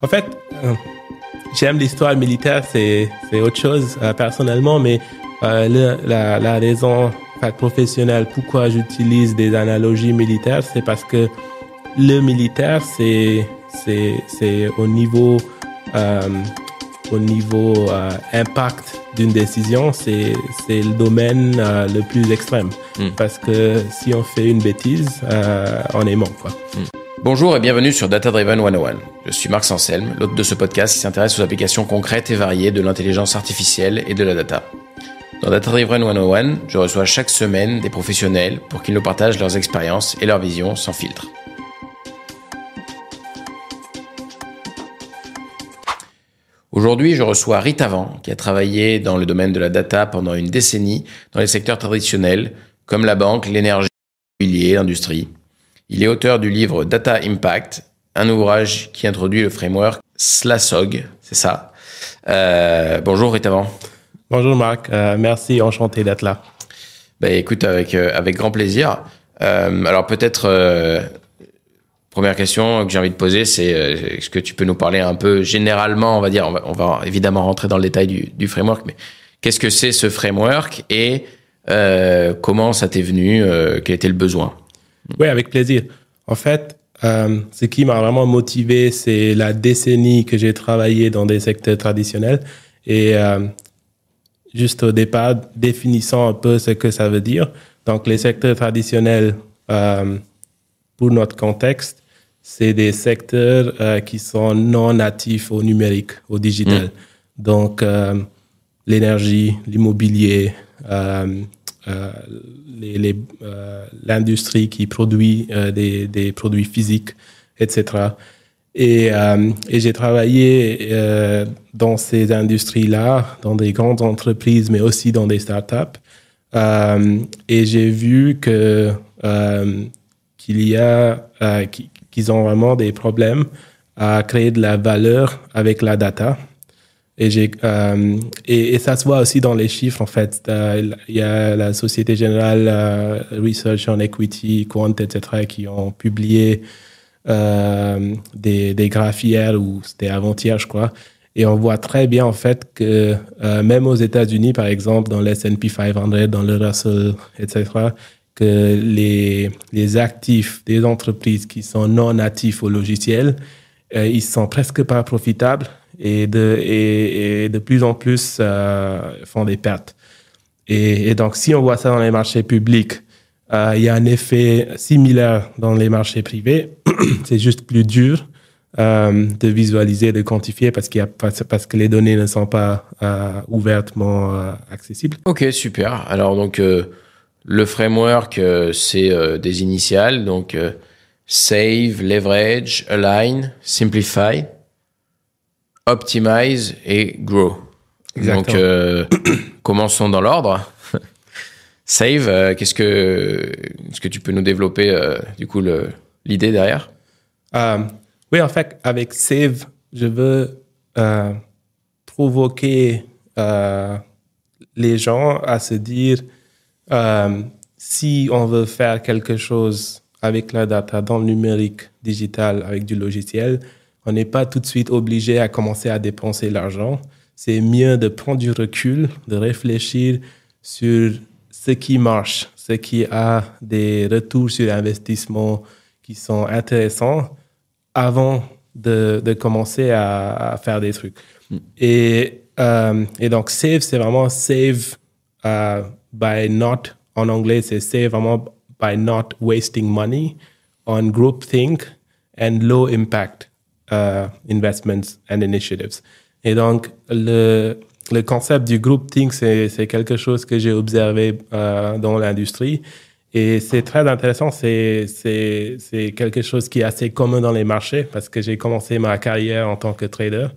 En fait, j'aime l'histoire militaire, c'est autre chose personnellement, mais la raison professionnelle pourquoi j'utilise des analogies militaires, c'est parce que le militaire, c'est au niveau impact d'une décision, c'est le domaine le plus extrême. Parce que si on fait une bêtise, on est mort, quoi. Bonjour et bienvenue sur Data Driven 101. Je suis Marc Sanselme, l'hôte de ce podcast qui s'intéresse aux applications concrètes et variées de l'intelligence artificielle et de la data. Dans Data Driven 101, je reçois chaque semaine des professionnels pour qu'ils nous partagent leurs expériences et leurs visions sans filtre. Aujourd'hui, je reçois Rita Van, qui a travaillé dans le domaine de la data pendant une décennie dans les secteurs traditionnels comme la banque, l'énergie, l'immobilier, l'industrie. Il est auteur du livre Data Impact, un ouvrage qui introduit le framework SLASOG, c'est ça. Bonjour Rita Van. Bonjour Marc, merci, enchanté d'être là. Écoute, avec grand plaisir. Alors peut-être, première question que j'ai envie de poser, c'est est-ce que tu peux nous parler un peu généralement, on va dire, on va évidemment rentrer dans le détail du framework, mais qu'est-ce que c'est ce framework et comment ça t'est venu, quel était le besoin? Oui, avec plaisir. En fait, ce qui m'a vraiment motivé, c'est la décennie que j'ai travaillé dans des secteurs traditionnels et juste au départ, définissant un peu ce que ça veut dire. Donc, les secteurs traditionnels, pour notre contexte, c'est des secteurs qui sont non natifs au numérique, au digital. Donc, l'énergie, l'immobilier, l'industrie qui produit des produits physiques, etc. Et j'ai travaillé dans ces industries-là, dans des grandes entreprises, mais aussi dans des startups. Et j'ai vu qu'ils ont vraiment des problèmes à créer de la valeur avec la data. Et ça se voit aussi dans les chiffres, en fait. Il y a la Société Générale Research on Equity, Quant, etc., qui ont publié des graphes hier, ou c'était avant-hier, je crois. Et on voit très bien, en fait, que même aux États-Unis, par exemple, dans le S&P 500, dans le Russell, etc., que les actifs des entreprises qui sont non natifs au logiciel, ils sont presque pas profitables. Et de plus en plus font des pertes. Et donc, si on voit ça dans les marchés publics, il y a un effet similaire dans les marchés privés. C'est juste plus dur de visualiser, de quantifier parce que les données ne sont pas ouvertement accessibles. Ok, super. Alors, donc, le framework, c'est des initiales. Donc, Save, Leverage, Align, Simplify, Optimize et Grow. Exactement. Donc, commençons dans l'ordre. Save, est-ce que tu peux nous développer du coup l'idée derrière? Oui, en fait, avec Save, je veux provoquer les gens à se dire si on veut faire quelque chose avec la data dans le numérique digital, avec du logiciel, on n'est pas tout de suite obligé à commencer à dépenser l'argent. C'est mieux de prendre du recul, de réfléchir sur ce qui marche, ce qui a des retours sur investissement qui sont intéressants avant de commencer à faire des trucs. Et donc, save, c'est vraiment save by not, en anglais, c'est save vraiment by not wasting money on groupthink and low impact investments and initiatives. Et donc, le concept du groupthink, c'est quelque chose que j'ai observé dans l'industrie. Et c'est très intéressant. C'est quelque chose qui est assez commun dans les marchés parce que j'ai commencé ma carrière en tant que trader.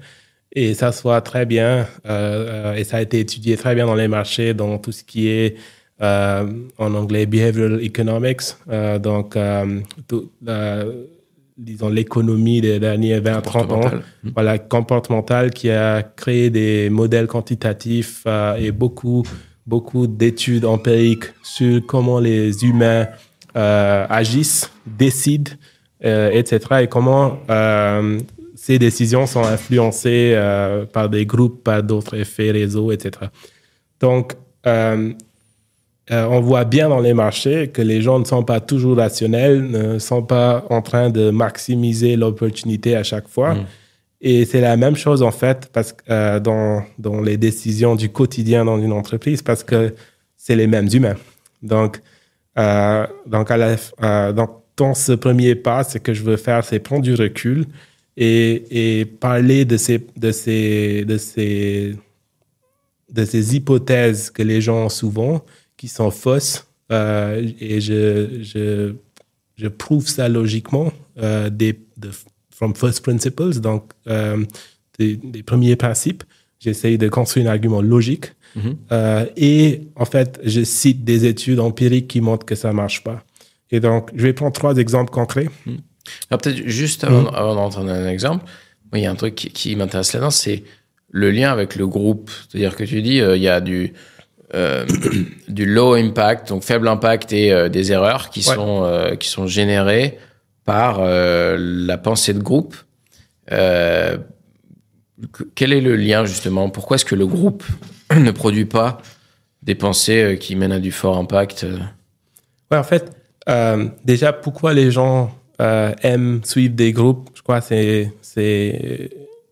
Et ça se voit très bien et ça a été étudié très bien dans les marchés, dans tout ce qui est, en anglais, behavioral economics. Disons, l'économie des derniers 20-30 ans, voilà, comportementale, qui a créé des modèles quantitatifs et beaucoup d'études empiriques sur comment les humains agissent, décident, etc. et comment ces décisions sont influencées par des groupes, par d'autres effets réseaux, etc. Donc, on voit bien dans les marchés que les gens ne sont pas toujours rationnels, ne sont pas en train de maximiser l'opportunité à chaque fois. Et c'est la même chose, en fait, parce que, dans les décisions du quotidien dans une entreprise, parce que c'est les mêmes humains. Donc dans ce premier pas, ce que je veux faire, c'est prendre du recul et parler de ces hypothèses que les gens ont souvent, qui sont fausses, et je prouve ça logiquement, from first principles, donc des premiers principes. J'essaye de construire un argument logique. Et en fait, je cite des études empiriques qui montrent que ça ne marche pas. Et donc, je vais prendre 3 exemples concrets. Alors peut-être juste avant d'entrer dans un exemple, il y a un truc qui m'intéresse là-dedans, c'est le lien avec le groupe. C'est-à-dire que tu dis, il y a du low impact, donc faible impact, et des erreurs qui sont générées par la pensée de groupe. Quel est le lien, justement? Pourquoi est-ce que le groupe ne produit pas des pensées qui mènent à du fort impact? Ouais, en fait, déjà, pourquoi les gens aiment suivre des groupes? Je crois que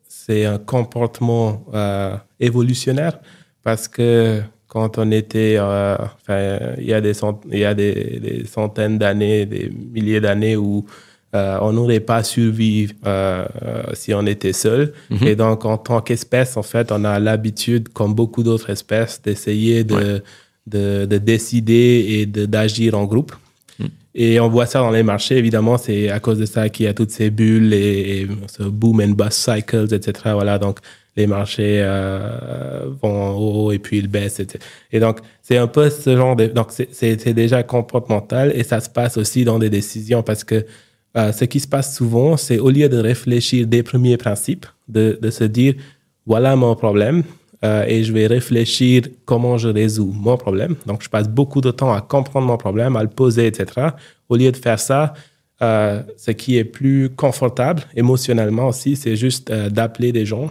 c'est un comportement évolutionnaire, parce que quand on était, il y a des centaines d'années, des milliers d'années où on n'aurait pas survécu si on était seul. Et donc, en tant qu'espèce, en fait, on a l'habitude, comme beaucoup d'autres espèces, d'essayer de décider et d'agir en groupe. Et on voit ça dans les marchés, évidemment, c'est à cause de ça qu'il y a toutes ces bulles et ce boom and bust cycles, etc. Voilà, donc les marchés vont en haut et puis ils baissent, etc. Et donc, c'est un peu ce genre de... Donc, c'est déjà comportemental, et ça se passe aussi dans des décisions, parce que ce qui se passe souvent, c'est au lieu de réfléchir des premiers principes, de se dire, voilà mon problème, et je vais réfléchir comment je résous mon problème. Donc, je passe beaucoup de temps à comprendre mon problème, à le poser, etc. Au lieu de faire ça, ce qui est plus confortable émotionnellement aussi, c'est juste d'appeler des gens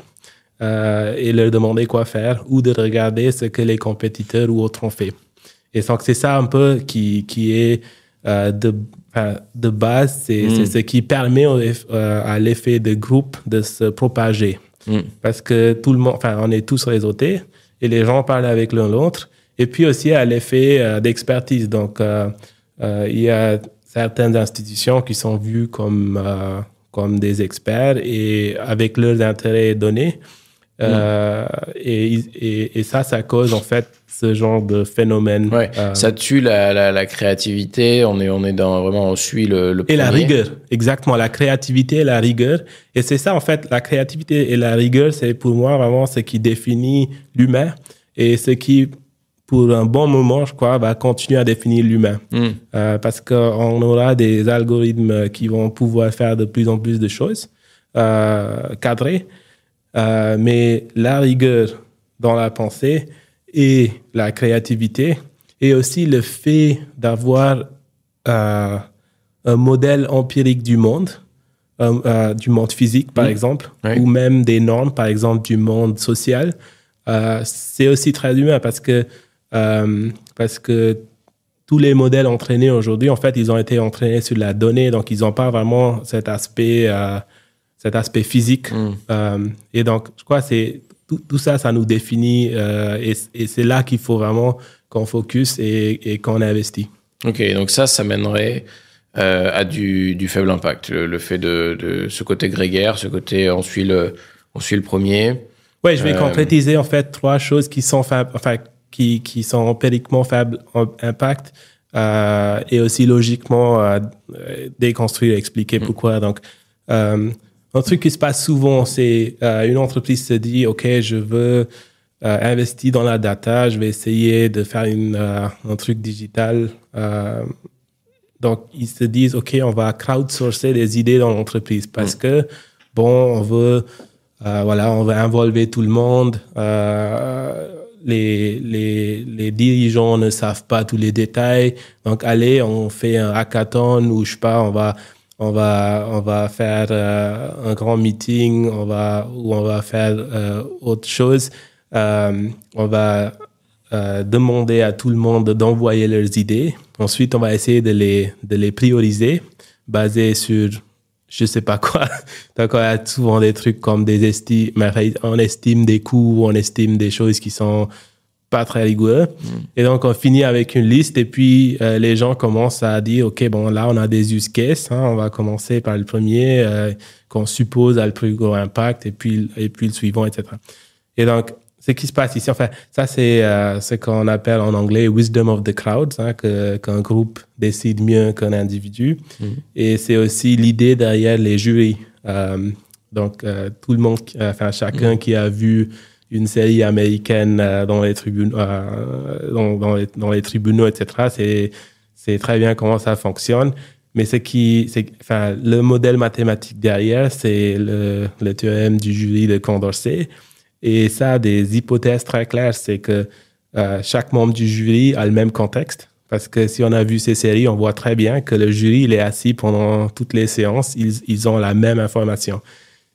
et leur demander quoi faire, ou de regarder ce que les compétiteurs ou autres ont fait. Et donc, c'est ça un peu qui est de base, c'est ce qui permet à l'effet de groupe de se propager. Parce que tout le monde, on est tous réseautés et les gens parlent avec l'un l'autre. Et puis aussi à l'effet d'expertise. Donc, il y a certaines institutions qui sont vues comme des experts, et avec leurs intérêts donnés. Et ça cause en fait ce genre de phénomène. Ouais, ça tue la créativité. On est vraiment, on suit le premier. Et la rigueur, exactement, la créativité et la rigueur. Et c'est ça en fait, la créativité et la rigueur, c'est pour moi vraiment ce qui définit l'humain, et ce qui, pour un bon moment, je crois, va continuer à définir l'humain. Parce qu'on aura des algorithmes qui vont pouvoir faire de plus en plus de choses cadrées. Mais la rigueur dans la pensée et la créativité, et aussi le fait d'avoir un modèle empirique du monde physique, par exemple, ou même des normes, par exemple, du monde social, c'est aussi très humain, parce que tous les modèles entraînés aujourd'hui, en fait, ils ont été entraînés sur la donnée, donc ils n'ont pas vraiment cet aspect physique. Et donc, je crois que c'est tout ça, ça nous définit, et c'est là qu'il faut vraiment qu'on focus et qu'on investit. Ok, donc ça mènerait à du faible impact, le fait de ce côté grégaire, ce côté on suit le premier. Oui, je vais concrétiser en fait 3 choses qui sont qui sont empiriquement faible impact, et aussi logiquement déconstruire, expliquer pourquoi. Donc, un truc qui se passe souvent, c'est une entreprise se dit, OK, je veux investir dans la data, je vais essayer de faire un truc digital. Donc, ils se disent, OK, on va crowdsourcer des idées dans l'entreprise, parce que, on veut involver tout le monde. Les dirigeants ne savent pas tous les détails. Donc, allez, on fait un hackathon où, je sais pas, on va faire un grand meeting, on va faire autre chose. On va demander à tout le monde d'envoyer leurs idées. Ensuite, on va essayer de les prioriser, basé sur je sais pas quoi. Donc, on a souvent des trucs comme on estime des coûts, on estime des choses qui sont pas très rigoureux. Et donc, on finit avec une liste et puis les gens commencent à dire, OK, bon, là, on a des use cases. On va commencer par le premier qu'on suppose a le plus gros impact et puis le suivant, etc. Et donc, ce qui se passe ici, enfin, ça, c'est ce qu'on appelle en anglais wisdom of the crowd, qu'un groupe décide mieux qu'un individu. Et c'est aussi l'idée derrière les jurys. Donc, tout le monde, chacun qui a vu une série américaine dans les tribunaux, dans les tribunaux, etc., c'est très bien comment ça fonctionne. Mais le modèle mathématique derrière, c'est le théorème du jury de Condorcet. Et ça a des hypothèses très claires, c'est que chaque membre du jury a le même contexte. Parce que si on a vu ces séries, on voit très bien que le jury, il est assis pendant toutes les séances, ils ont la même information.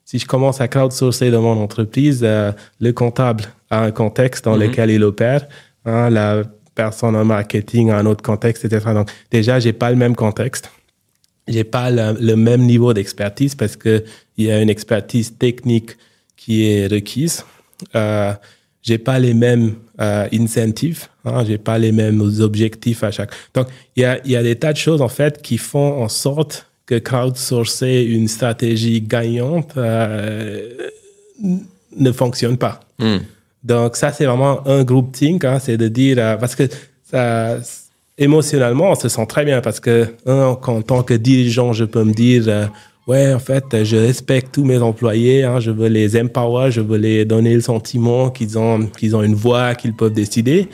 Si je commence à crowdsourcer dans mon entreprise, le comptable a un contexte dans lequel il opère, la personne en marketing a un autre contexte, etc. Donc déjà, j'ai pas le même contexte. J'ai pas le même niveau d'expertise parce que il y a une expertise technique qui est requise. J'ai pas les mêmes incentives, j'ai pas les mêmes objectifs à chaque. Donc il y a des tas de choses en fait qui font en sorte que crowdsourcer une stratégie gagnante ne fonctionne pas. Donc ça c'est vraiment un groupthink, c'est de dire parce que ça, émotionnellement on se sent très bien parce que en tant que dirigeant je peux me dire ouais, en fait, je respecte tous mes employés, je veux les empower, je veux les donner le sentiment qu'ils ont une voix, qu'ils peuvent décider.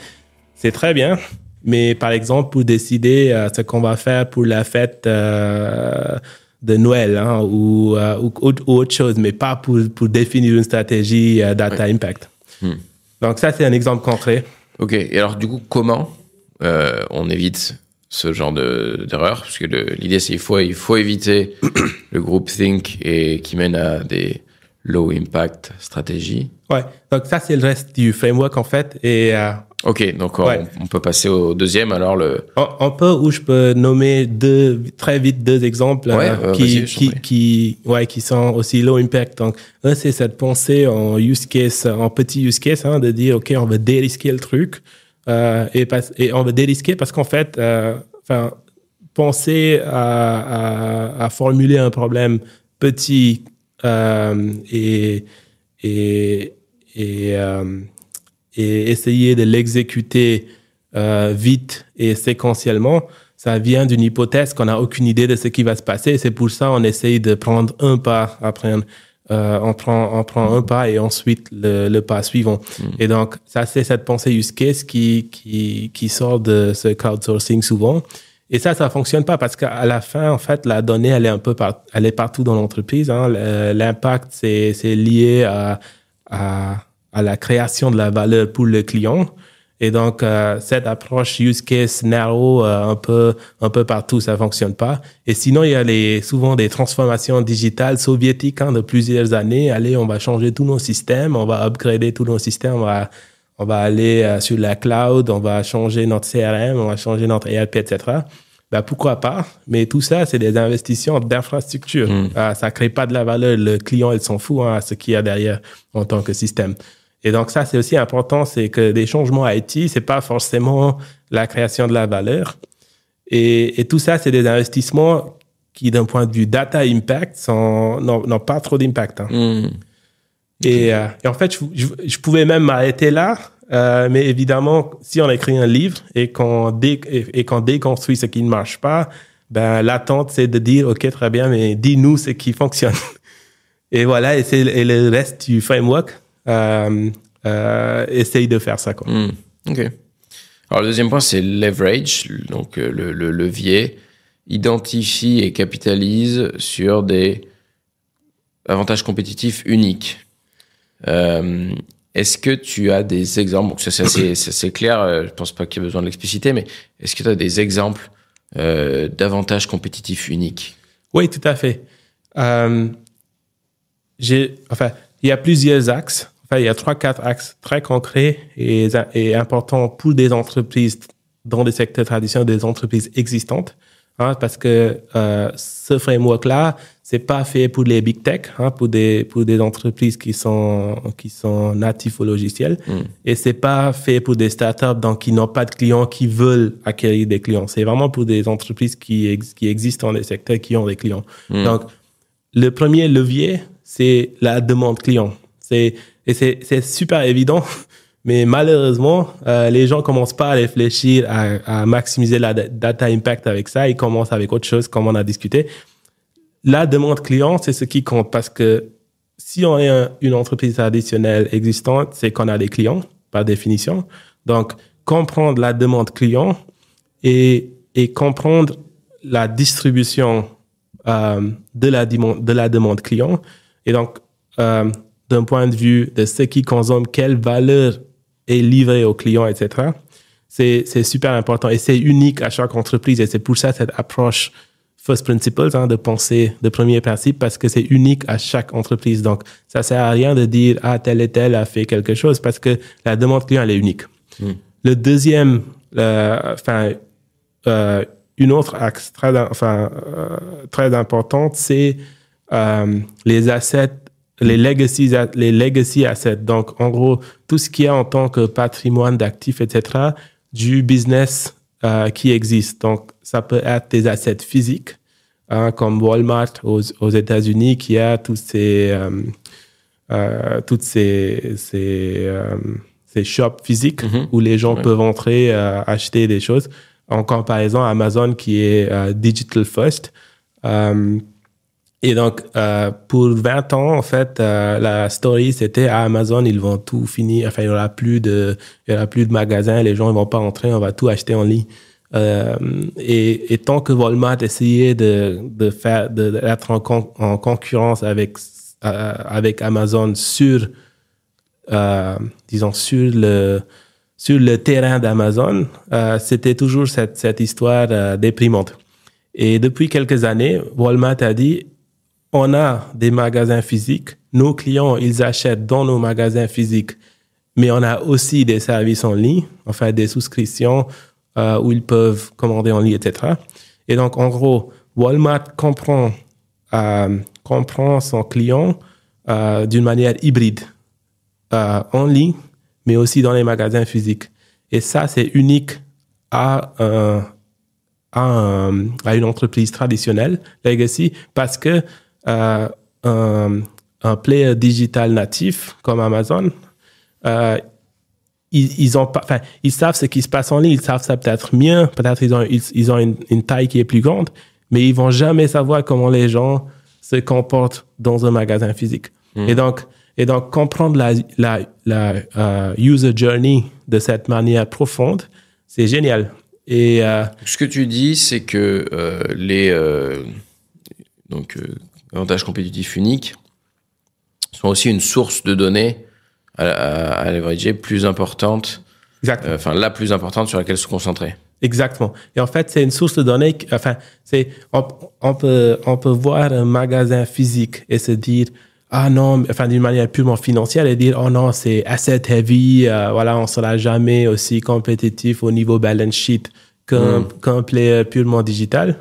C'est très bien. Mais par exemple, pour décider ce qu'on va faire pour la fête de Noël ou autre chose, mais pas pour définir une stratégie data impact. Donc ça, c'est un exemple concret. OK. Et alors, du coup, comment on évite ce genre d'erreur, parce que l'idée c'est il faut éviter le groupthink et qui mène à des low impact stratégies. Ouais, donc ça c'est le reste du framework en fait. Et OK, donc on peut passer au deuxième alors on peut, ou je peux nommer très vite deux exemples qui sont aussi low impact. Donc un c'est cette pensée en use case, en petit use case, de dire OK, on va dérisquer le truc. Et on va dérisquer parce qu'en fait, penser à formuler un problème petit et essayer de l'exécuter vite et séquentiellement, ça vient d'une hypothèse qu'on n'a aucune idée de ce qui va se passer. C'est pour ça qu'on essaye de prendre un pas après on prend un pas et ensuite le pas suivant. Et donc, ça, c'est cette pensée use case qui sort de ce crowdsourcing souvent. Et ça fonctionne pas parce qu'à la fin, en fait, la donnée, elle est partout dans l'entreprise. L'impact, c'est lié à la création de la valeur pour le client. Et donc, cette approche use case narrow, un peu partout, ça fonctionne pas. Et sinon, il y a souvent des transformations digitales soviétiques de plusieurs années. Allez, on va changer tous nos systèmes, on va upgrader tous nos systèmes, on va aller sur la cloud, on va changer notre CRM, on va changer notre ERP, etc. Pourquoi pas? Mais tout ça, c'est des investissements d'infrastructure. Ça crée pas de la valeur. Le client, il s'en fout à ce qu'il y a derrière en tant que système. Et donc ça, c'est aussi important, c'est que des changements IT, c'est pas forcément la création de la valeur. Et tout ça, c'est des investissements qui, d'un point de vue data impact, n'ont pas trop d'impact. Et en fait, je pouvais même m'arrêter là, mais évidemment, si on écrit un livre et qu'on déconstruit ce qui ne marche pas, l'attente, c'est de dire, OK, très bien, mais dis-nous ce qui fonctionne. Et voilà, et le reste du framework essaye de faire ça, quoi. OK. Alors, le deuxième point, c'est leverage, donc le levier, identifie et capitalise sur des avantages compétitifs uniques. Est-ce que tu as des exemples? Donc, ça, c'est assez clair, je pense pas qu'il y ait besoin de l'expliciter, mais est-ce que tu as des exemples d'avantages compétitifs uniques? Oui, tout à fait. Il y a plusieurs axes. Enfin, il y a 3-4 axes très concrets et importants pour des entreprises dans des secteurs traditionnels, des entreprises existantes. Hein, parce que ce framework-là, c'est pas fait pour les big tech, hein, pour des entreprises qui sont natifs au logiciel, et c'est pas fait pour des startups donc qui n'ont pas de clients, qui veulent acquérir des clients. C'est vraiment pour des entreprises qui existent dans des secteurs qui ont des clients. Donc, le premier levier, c'est la demande client. C'est super évident. Mais malheureusement, les gens commencent pas à réfléchir à maximiser la data impact avec ça. Ils commencent avec autre chose, comme on a discuté. La demande client, c'est ce qui compte parce que si on est une entreprise traditionnelle existante, c'est qu'on a des clients, par définition. Donc, comprendre la demande client et comprendre la distribution de la demande client. Et donc, d'un point de vue de ce qui consomme, quelle valeur est livrée aux clients, etc. C'est super important et c'est unique à chaque entreprise et c'est pour ça cette approche first principles, hein, de penser de premier principe, parce que c'est unique à chaque entreprise. Donc, ça sert à rien de dire « Ah, tel et tel a fait quelque chose » parce que la demande client, elle est unique. Le deuxième, une autre axe très importante, c'est les assets, les legacy assets. Donc, en gros, tout ce qui est en tant que patrimoine d'actifs, etc., du business qui existe. Donc, ça peut être des assets physiques, hein, comme Walmart aux États-Unis, qui a toutes ces shops physiques où les gens peuvent entrer, acheter des choses. En comparaison à Amazon, qui est digital first. Et donc, pour 20 ans, en fait, la story, c'était à Amazon, ils vont tout finir. Enfin, il y aura plus de magasins, les gens ne vont pas entrer, on va tout acheter en ligne. Et tant que Walmart essayait d'être en concurrence avec Amazon sur le terrain d'Amazon, c'était toujours cette histoire déprimante. Et depuis quelques années, Walmart a dit, on a des magasins physiques, nos clients, ils achètent dans nos magasins physiques, mais on a aussi des services en ligne, enfin des souscriptions où ils peuvent commander en ligne, etc. Et donc, en gros, Walmart comprend son client d'une manière hybride, en ligne, mais aussi dans les magasins physiques. Et ça, c'est unique à une entreprise traditionnelle, legacy, parce que un player digital natif comme Amazon, ils savent ce qui se passe en ligne, ils savent ça peut-être mieux, peut-être ils ont une taille qui est plus grande, mais ils vont jamais savoir comment les gens se comportent dans un magasin physique. Et donc comprendre la user journey de cette manière profonde, c'est génial. Et ce que tu dis, c'est que avantages compétitifs uniques sont aussi une source de données à leverager plus importante, la plus importante sur laquelle se concentrer. Exactement. Et en fait, c'est une source de données. On peut voir un magasin physique et se dire ah non, d'une manière purement financière et dire oh non, c'est asset heavy, on sera jamais aussi compétitif au niveau balance sheet qu'un player purement digital.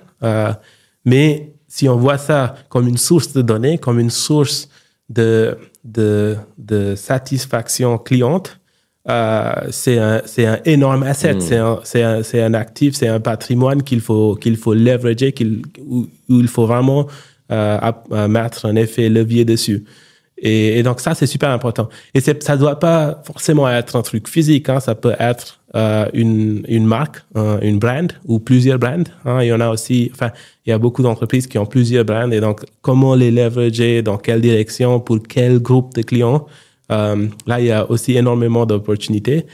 Mais si on voit ça comme une source de données, comme une source de satisfaction cliente, c'est un énorme asset. C'est un actif, c'est un patrimoine qu'il faut leverager, où il faut vraiment mettre un effet levier dessus. Et donc ça, c'est super important. Et ça doit pas forcément être un truc physique, hein. Ça peut être une marque, une brand ou plusieurs brands. Hein. Il y en a aussi, il y a beaucoup d'entreprises qui ont plusieurs brands. Et donc, comment les leverager, dans quelle direction, pour quel groupe de clients. Là, il y a aussi énormément d'opportunités.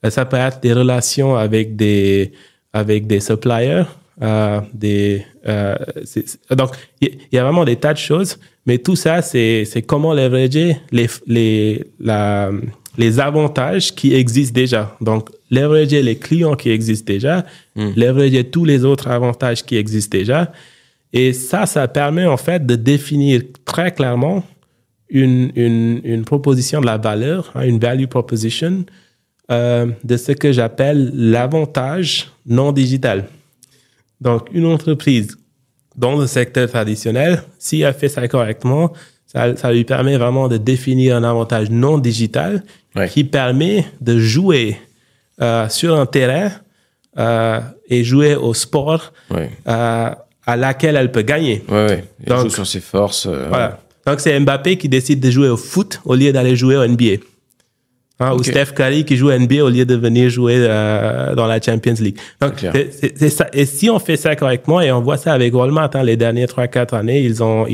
Ça peut être des relations avec des suppliers. Donc, il y a vraiment des tas de choses, mais tout ça, c'est comment leverager les avantages qui existent déjà. Donc, leverager les clients qui existent déjà, leverager tous les autres avantages qui existent déjà, Et ça permet en fait de définir très clairement une proposition de la valeur, une value proposition, de ce que j'appelle l'avantage non digital. Donc, une entreprise dans le secteur traditionnel, si elle fait ça correctement, ça lui permet vraiment de définir un avantage non digital qui permet de jouer sur un terrain et jouer au sport à laquelle elle peut gagner. Donc, joue sur ses forces. Voilà. Donc, c'est Mbappé qui décide de jouer au foot au lieu d'aller jouer au NBA. Ou Steph Curry qui joue au NBA au lieu de venir jouer dans la Champions League. Donc, c'est ça. Et si on fait ça correctement, et on voit ça avec Walmart, les dernières 3-4 années, ils ont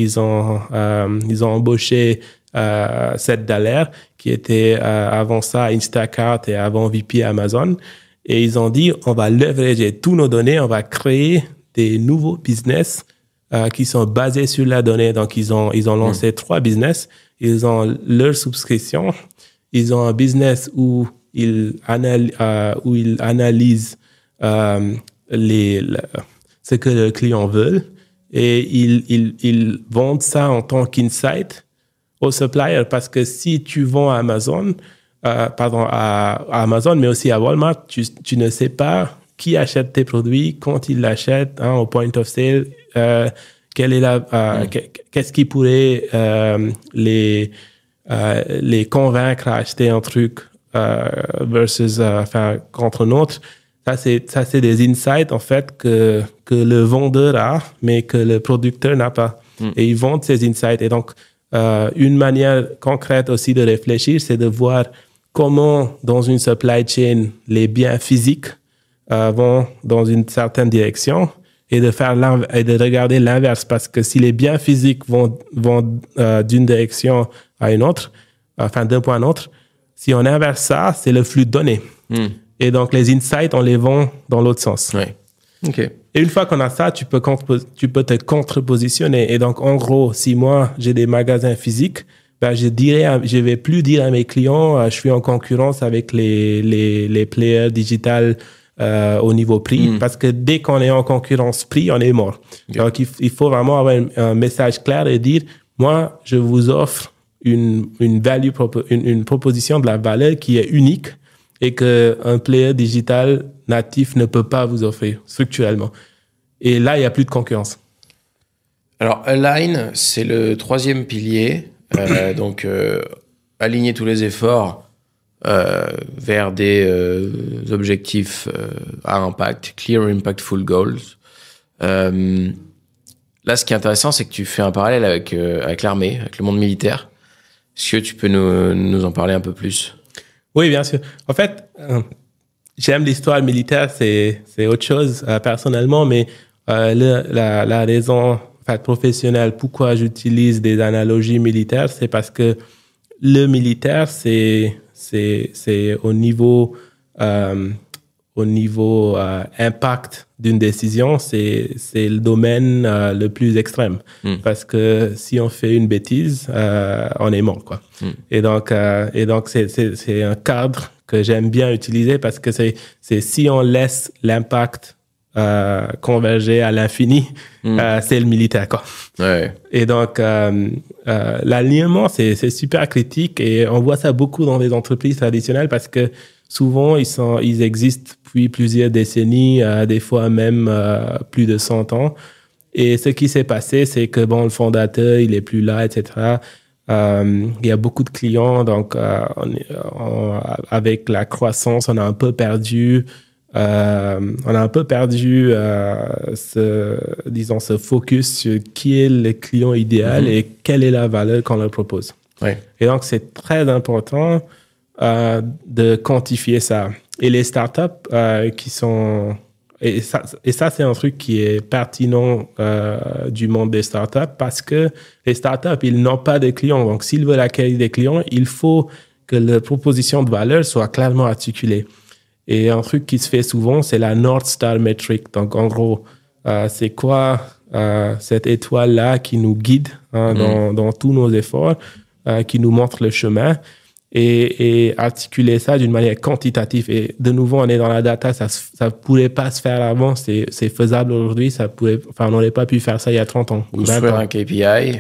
embauché Seth Dallaire, qui était avant ça Instacart et avant VP Amazon. Et ils ont dit, on va leverager tous nos données, on va créer des nouveaux business qui sont basés sur la donnée. Donc, ils ont lancé 3 business. Ils ont leur subscription. Ils ont un business où ils analysent ce que le client veut et ils vendent ça en tant qu'insight aux suppliers. Parce que si tu vends à Amazon, à Amazon, mais aussi à Walmart, tu ne sais pas qui achète tes produits, quand il l'achète, au point of sale, qu'est-ce qui pourrait les convaincre à acheter un truc versus contre un autre. Ça c'est des insights en fait que le vendeur a, mais que le producteur n'a pas. Et ils vendent ces insights. Et donc une manière concrète aussi de réfléchir, c'est de voir comment dans une supply chain les biens physiques vont dans une certaine direction et de regarder l'inverse, parce que si les biens physiques vont d'une direction à une autre, d'un point à un autre, si on inverse ça, c'est le flux de données. Et donc, les insights, on les vend dans l'autre sens. Et une fois qu'on a ça, tu peux te contre-positionner. Et donc, en gros, si moi, j'ai des magasins physiques, je vais plus dire à mes clients, je suis en concurrence avec les players digitales au niveau prix, parce que dès qu'on est en concurrence prix, on est mort. Donc, il faut vraiment avoir un message clair et dire, moi, je vous offre une proposition de la valeur qui est unique et qu'un player digital natif ne peut pas vous offrir structurellement. Et là, il n'y a plus de concurrence. Alors, Align, c'est le 3e pilier. Donc, aligner tous les efforts vers des objectifs à impact, clear, impactful goals. Là, ce qui est intéressant, c'est que tu fais un parallèle avec l'armée, avec le monde militaire. Est-ce que tu peux nous en parler un peu plus? Oui, bien sûr. En fait, j'aime l'histoire militaire, c'est autre chose personnellement, mais la raison professionnelle pourquoi j'utilise des analogies militaires, c'est parce que le militaire, c'est au niveau impact d'une décision, c'est le domaine le plus extrême. Parce que si on fait une bêtise, on est mort, quoi. Et donc c'est un cadre que j'aime bien utiliser parce que c'est si on laisse l'impact converger à l'infini, c'est le militaire, quoi. Et donc l'alignement, c'est super critique et on voit ça beaucoup dans les entreprises traditionnelles parce que souvent ils existent depuis plusieurs décennies, des fois même plus de 100 ans. Et ce qui s'est passé, c'est que le fondateur, il est plus là, etc. Il y a beaucoup de clients, donc avec la croissance, on a un peu perdu ce focus sur qui est le client idéal et quelle est la valeur qu'on leur propose. Et donc, c'est très important de quantifier ça. Et les startups qui sont... Et ça, c'est un truc qui est pertinent du monde des startups parce que les startups, ils n'ont pas de clients. Donc, s'ils veulent acquérir des clients, il faut que leur proposition de valeur soit clairement articulée. Et un truc qui se fait souvent, c'est la North Star Metric. Donc, en gros, c'est quoi cette étoile-là qui nous guide dans tous nos efforts, qui nous montre le chemin. et articuler ça d'une manière quantitative. Et de nouveau, on est dans la data, ça pourrait pas se faire avant, c'est faisable aujourd'hui, on n'aurait pas pu faire ça il y a 30 ans. Construire un KPI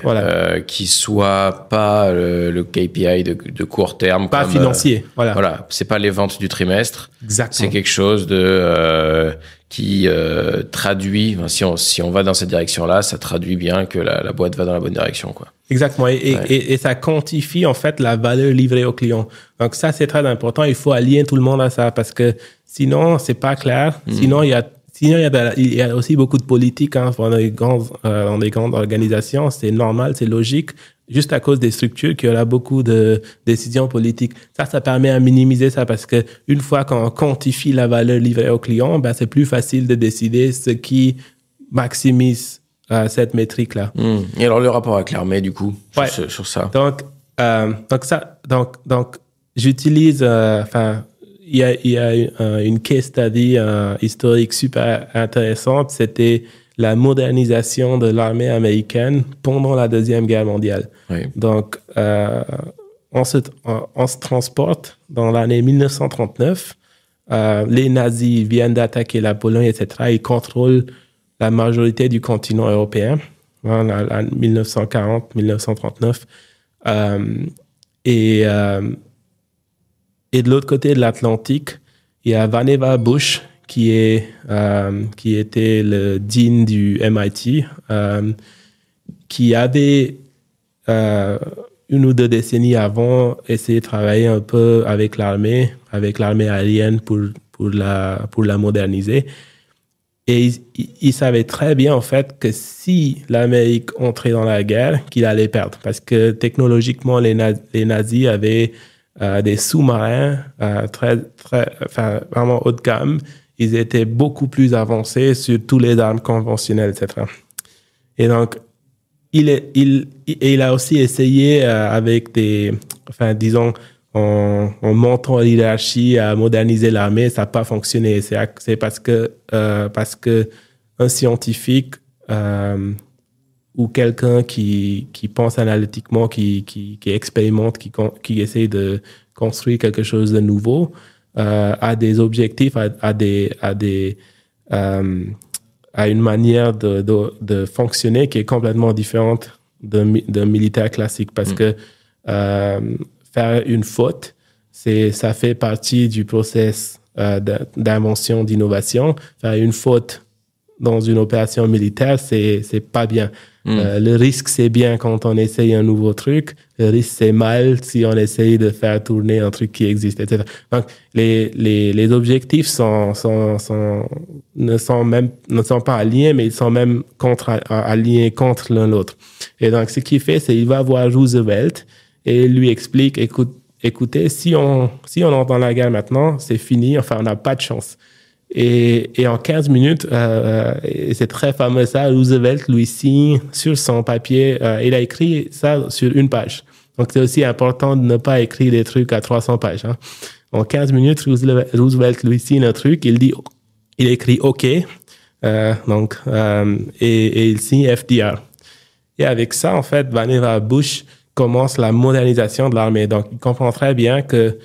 qui soit pas le KPI de court terme. Pas comme, financier, Voilà, c'est pas les ventes du trimestre. Exactement. C'est quelque chose qui traduit, si on va dans cette direction-là, ça traduit bien que la boîte va dans la bonne direction, quoi. Exactement. Et ça quantifie, en fait, la valeur livrée au client. Donc, ça, c'est très important. Il faut allier tout le monde à ça parce que sinon, c'est pas clair. Sinon, il y a aussi beaucoup de politique, hein, dans des grandes organisations. C'est normal, c'est logique. Juste à cause des structures, qu'il y aura beaucoup de décisions politiques. Ça permet à minimiser ça parce que une fois qu'on quantifie la valeur livrée au client, ben, c'est plus facile de décider ce qui maximise cette métrique-là. Et alors, le rapport avec l'armée, du coup, sur ça. Donc, j'utilise, il y a une case study historique super intéressante. C'était la modernisation de l'armée américaine pendant la Deuxième Guerre mondiale. Oui. Donc, on se transporte dans l'année 1939. Les nazis viennent d'attaquer la Pologne, etc. Ils contrôlent la majorité du continent européen, en 1940-1939. Et de l'autre côté de l'Atlantique, il y a Vannevar Bush, qui était le dean du MIT, qui avait, une ou deux décennies avant, essayé de travailler un peu avec l'armée aérienne pour la moderniser. Et il savait très bien, en fait, que si l'Amérique entrait dans la guerre, qu'il allait perdre. Parce que technologiquement, les nazis avaient des sous-marins vraiment haut de gamme. Ils étaient beaucoup plus avancés sur toutes les armes conventionnelles, etc. Et donc, il a aussi essayé avec en montant l'hiérarchie à moderniser l'armée, ça n'a pas fonctionné. C'est parce que un scientifique ou quelqu'un qui pense analytiquement, qui expérimente, qui essaie de construire quelque chose de nouveau, a des objectifs, a une manière de fonctionner qui est complètement différente d'un militaire classique. Parce que faire une faute, ça fait partie du process d'invention, d'innovation. Faire une faute dans une opération militaire, c'est pas bien. Le risque, c'est bien quand on essaye un nouveau truc. Le risque, c'est mal si on essaye de faire tourner un truc qui existe, etc. Donc, les objectifs ne sont pas alignés, mais ils sont même alignés contre l'un l'autre. Et donc, ce qu'il fait, c'est qu'il va voir Roosevelt et lui explique, écoutez, si on entre dans la guerre maintenant, c'est fini, enfin, on n'a pas de chance. Et en 15 minutes, et c'est très fameux ça, Roosevelt lui signe sur son papier, il a écrit ça sur une page. Donc, c'est aussi important de ne pas écrire des trucs à 300 pages. Hein. En 15 minutes, Roosevelt lui signe un truc, il écrit OK, et il signe FDR. Et avec ça, en fait, Vannevar Bush commence la modernisation de l'armée. Donc, il comprend très bien que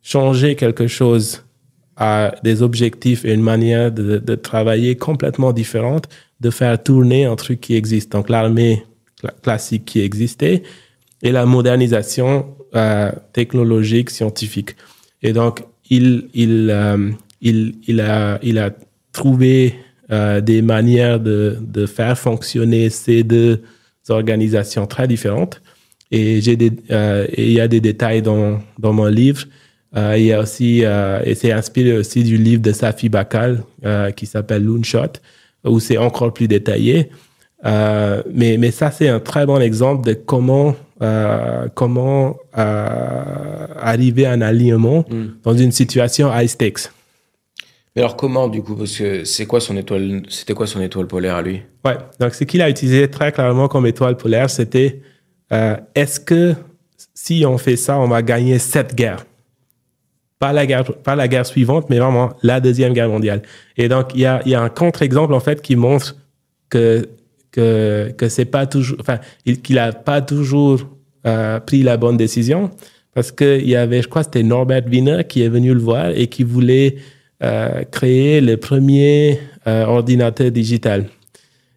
changer quelque chose à des objectifs et une manière de travailler complètement différente, de faire tourner un truc qui existe. Donc, l'armée classique qui existait et la modernisation technologique, scientifique. Et donc, il a trouvé des manières de faire fonctionner ces deux organisations très différentes. Et il y a des détails dans mon livre. Il y a aussi, et c'est inspiré aussi du livre de Safi Bahcall qui s'appelle Loonshot, où c'est encore plus détaillé. Mais ça, c'est un très bon exemple de comment arriver à un alignement dans une situation high stakes. Mais alors comment, du coup, parce que c'était quoi son étoile polaire à lui? Ouais, donc ce qu'il a utilisé très clairement comme étoile polaire, c'était est-ce que si on fait ça, on va gagner cette guerre? Pas la guerre suivante, mais vraiment la Deuxième Guerre mondiale. Et donc, il y a un contre-exemple, en fait, qui montre que c'est pas toujours, qu'il a pas toujours pris la bonne décision. parce qu'il y avait, je crois que c'était Norbert Wiener qui est venu le voir et qui voulait créer le premier ordinateur digital.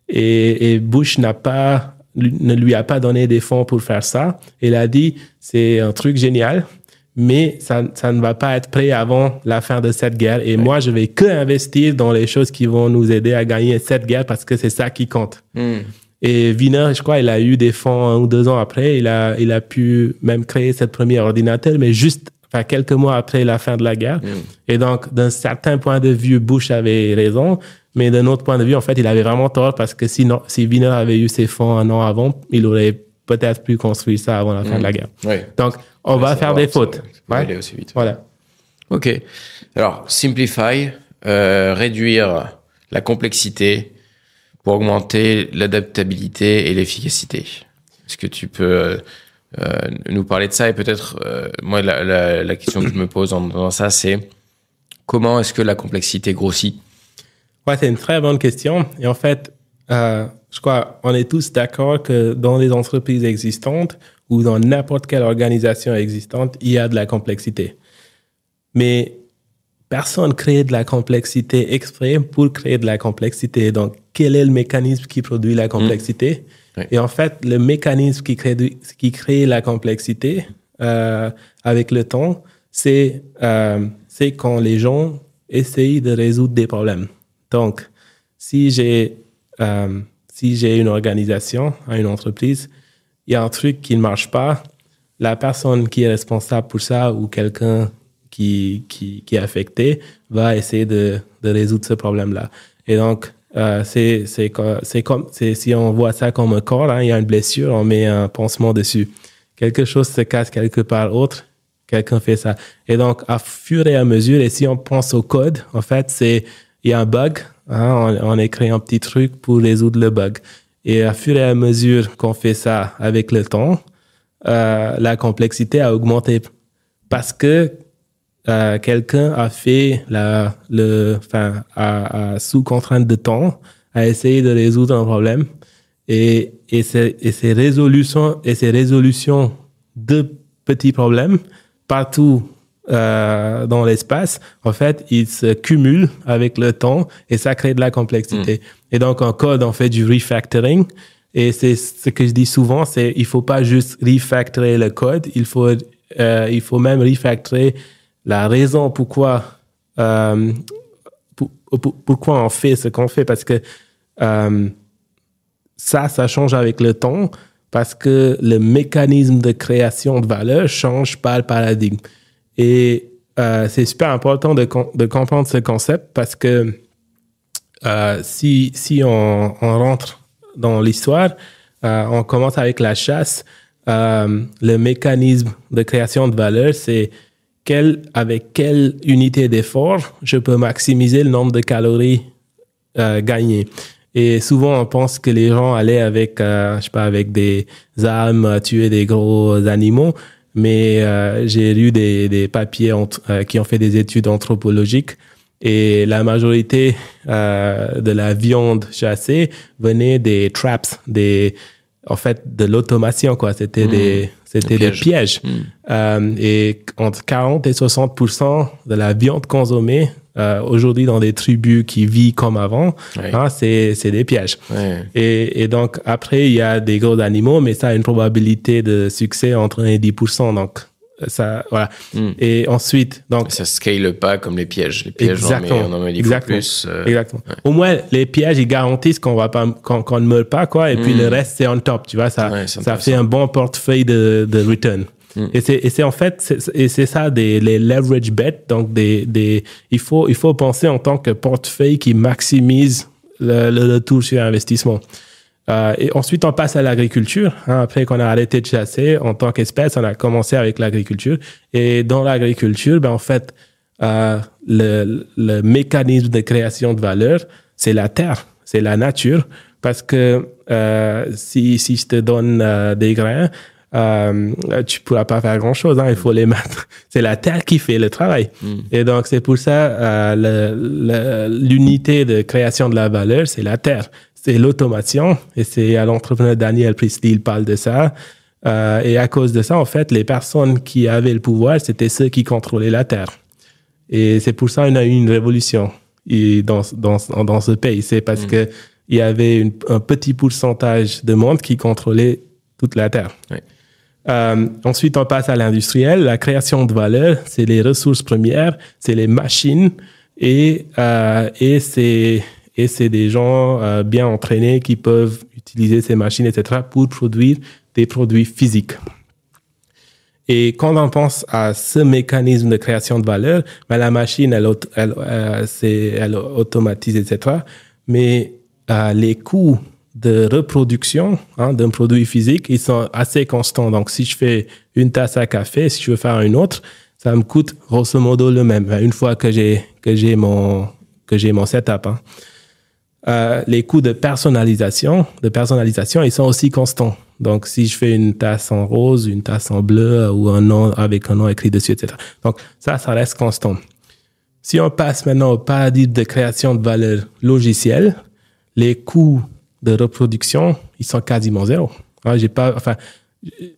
Et Bush ne lui a pas donné des fonds pour faire ça. Il a dit, c'est un truc génial, mais ça ne va pas être prêt avant la fin de cette guerre. Et moi, je vais que investir dans les choses qui vont nous aider à gagner cette guerre parce que c'est ça qui compte. Et Wiener, je crois, il a eu des fonds 1 ou 2 ans après. Il a pu même créer cette première ordinateur, mais juste quelques mois après la fin de la guerre. Et donc, d'un certain point de vue, Bush avait raison. Mais d'un autre point de vue, en fait, il avait vraiment tort parce que si Wiener avait eu ses fonds 1 an avant, il aurait peut-être pu construire ça avant la fin de la guerre. Donc, on va faire des fautes. Aller aussi vite. Voilà. OK. Alors, simplify, réduire la complexité pour augmenter l'adaptabilité et l'efficacité. Est-ce que tu peux nous parler de ça? Et peut-être, moi, la question que je me pose dans ça, c'est comment est-ce que la complexité grossit? Ouais, c'est une très bonne question. Et en fait, je crois on est tous d'accord que dans les entreprises existantes ou dans n'importe quelle organisation existante, il y a de la complexité. Mais personne crée de la complexité exprès pour créer de la complexité. Donc, quel est le mécanisme qui produit la complexité? Et en fait, le mécanisme qui crée la complexité avec le temps, c'est quand les gens essayent de résoudre des problèmes. Donc, si j'ai une organisation, une entreprise, il y a un truc qui ne marche pas, la personne qui est responsable pour ça ou quelqu'un qui est affecté va essayer de résoudre ce problème-là. Et donc, si on voit ça comme un corps, il y a une blessure, on met un pansement dessus. Quelque chose se casse quelque part autre, quelqu'un fait ça. Et donc, à fur et à mesure, et si on pense au code, en fait, il y a un bug, on écrit un petit truc pour résoudre le bug. Et à fur et à mesure qu'on fait ça avec le temps, la complexité a augmenté parce que quelqu'un a fait sous contrainte de temps, a essayé de résoudre un problème et ces résolutions de petits problèmes partout dans l'espace, en fait, ils se cumulent avec le temps et ça crée de la complexité. Et donc, en code, on fait du refactoring. Et c'est ce que je dis souvent, il faut pas juste refactorer le code, il faut même refactorer la raison pourquoi on fait ce qu'on fait, parce que ça change avec le temps, parce que le mécanisme de création de valeur change par le paradigme. Et c'est super important de comprendre ce concept parce que si on rentre dans l'histoire, on commence avec la chasse. Le mécanisme de création de valeur, c'est avec quelle unité d'effort je peux maximiser le nombre de calories gagnées. Et souvent, on pense que les gens allaient avec des armes, tuer des gros animaux. Mais j'ai lu des papiers qui ont fait des études anthropologiques et la majorité de la viande chassée venait des traps, en fait, de l'automation, quoi. C'était des pièges. Et entre 40 et 60% de la viande consommée aujourd'hui dans des tribus qui vivent comme avant, c'est des pièges. Et donc, après, il y a des gros animaux, mais ça a une probabilité de succès entre 1 et 10%. Donc, ça, voilà. Et ensuite, donc. Ça scale pas comme les pièges. Les pièges, on en met plus. Exactement. Au moins, les pièges, ils garantissent qu'on ne meurt pas, quoi. Et puis, le reste, c'est on top, tu vois. Ça fait un bon portefeuille de return. Et c'est en fait, c'est ça, les leverage bets. Donc, il faut penser en tant que portefeuille qui maximise le retour sur investissement. Et ensuite, on passe à l'agriculture. Après qu'on a arrêté de chasser, en tant qu'espèce, on a commencé avec l'agriculture. Et dans l'agriculture, en fait, le mécanisme de création de valeur, c'est la terre, c'est la nature. Parce que si je te donne des grains, tu pourras pas faire grand chose, il faut les mettre. C'est la terre qui fait le travail. Et donc, c'est pour ça, l'unité de création de la valeur, c'est la terre. C'est l'automation. Et c'est à l'entrepreneur Daniel Priestley, il parle de ça. Et à cause de ça, en fait, les personnes qui avaient le pouvoir, c'était ceux qui contrôlaient la terre. Et c'est pour ça qu'on a eu une révolution dans ce pays. C'est parce que il y avait un petit pourcentage de monde qui contrôlait toute la terre. Oui. Ensuite, on passe à l'industriel. La création de valeur, c'est les ressources premières, c'est les machines et c'est des gens bien entraînés qui peuvent utiliser ces machines, etc., pour produire des produits physiques. Et quand on pense à ce mécanisme de création de valeur, ben la machine, elle automatise, etc. Mais les coûts de reproduction d'un produit physique, ils sont assez constants. Donc, si je fais une tasse à café, si je veux faire une autre, ça me coûte grosso modo le même, une fois que j'ai mon setup. Les coûts de personnalisation, ils sont aussi constants. Donc, si je fais une tasse en rose, une tasse en bleu ou un nom avec un nom écrit dessus, etc. Donc, ça reste constant. Si on passe maintenant au paradigme de création de valeur logicielle, les coûts de reproduction, ils sont quasiment zéro.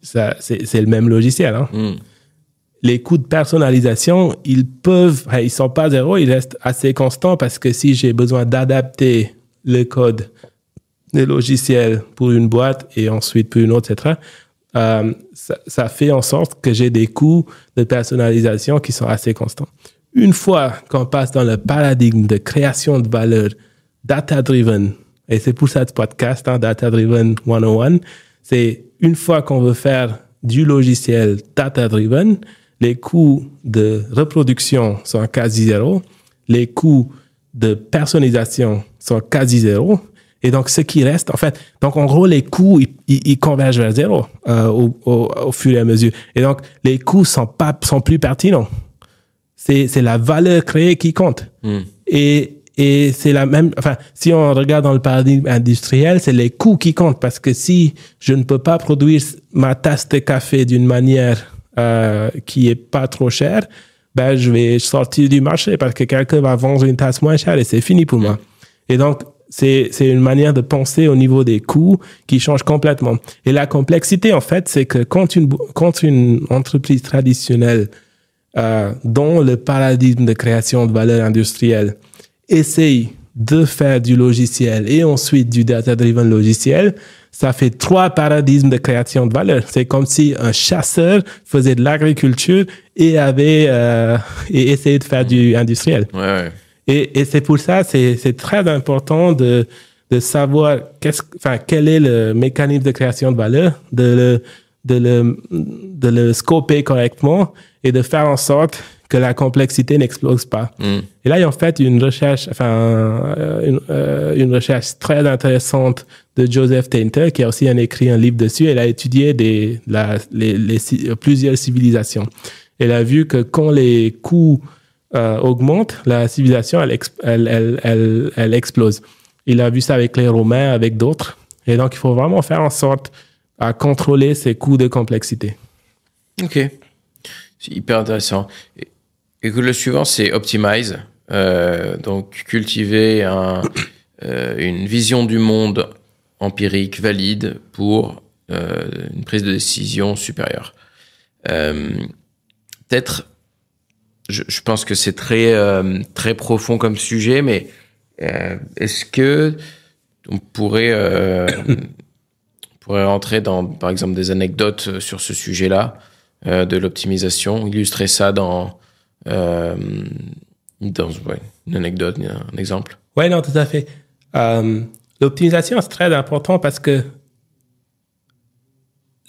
C'est le même logiciel. Les coûts de personnalisation, ils sont pas zéro, ils restent assez constants parce que si j'ai besoin d'adapter le code des logiciels pour une boîte et ensuite pour une autre, etc., ça fait en sorte que j'ai des coûts de personnalisation qui sont assez constants. Une fois qu'on passe dans le paradigme de création de valeur data-driven, et c'est pour ça ce podcast, Data-driven 101, c'est une fois qu'on veut faire du logiciel data-driven, les coûts de reproduction sont quasi zéro, les coûts de personnalisation sont quasi zéro, et donc ce qui reste, en fait, donc en gros, les coûts, ils convergent vers zéro au fur et à mesure. Et donc, les coûts sont plus pertinents. C'est la valeur créée qui compte. Et c'est la même, si on regarde dans le paradigme industriel, c'est les coûts qui comptent parce que si je ne peux pas produire ma tasse de café d'une manière qui est pas trop chère, ben je vais sortir du marché parce que quelqu'un va vendre une tasse moins chère et c'est fini pour moi. Et donc, c'est une manière de penser au niveau des coûts qui change complètement. Et la complexité, en fait, c'est que quand une entreprise traditionnelle dont le paradigme de création de valeur industrielle essaye de faire du logiciel et ensuite du data-driven logiciel, ça fait 3 paradigmes de création de valeur. C'est comme si un chasseur faisait de l'agriculture et essayait de faire du industriel. Ouais. Et c'est pour ça, c'est très important de savoir quel est le mécanisme de création de valeur, de le scoper correctement et de faire en sorte que la complexité n'explose pas. Et là, ils ont fait une recherche très intéressante de Joseph Tainter, qui a aussi écrit un livre dessus. Elle a étudié plusieurs civilisations. Elle a vu que quand les coûts augmentent, la civilisation, elle explose. Il a vu ça avec les Romains, avec d'autres. Et donc, il faut vraiment faire en sorte à contrôler ces coûts de complexité. Ok. C'est hyper intéressant. Et que le suivant, c'est optimize. Donc, cultiver une vision du monde empirique valide pour une prise de décision supérieure. Peut-être, je pense que c'est très profond comme sujet, mais est-ce que on pourrait rentrer dans, par exemple, des anecdotes sur ce sujet-là, de l'optimisation, illustrer ça dans une anecdote, un exemple? Oui, non, tout à fait. L'optimisation, c'est très important parce que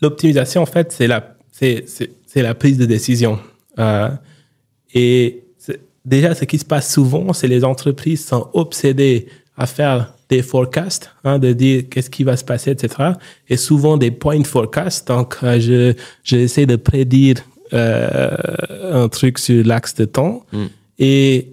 l'optimisation, en fait, c'est la prise de décision. Et déjà, ce qui se passe souvent, c'est les entreprises sont obsédées à faire des forecasts, de dire qu'est-ce qui va se passer, etc. Et souvent des point forecasts. Donc, j'essaie de prédire un truc sur l'axe de temps. Et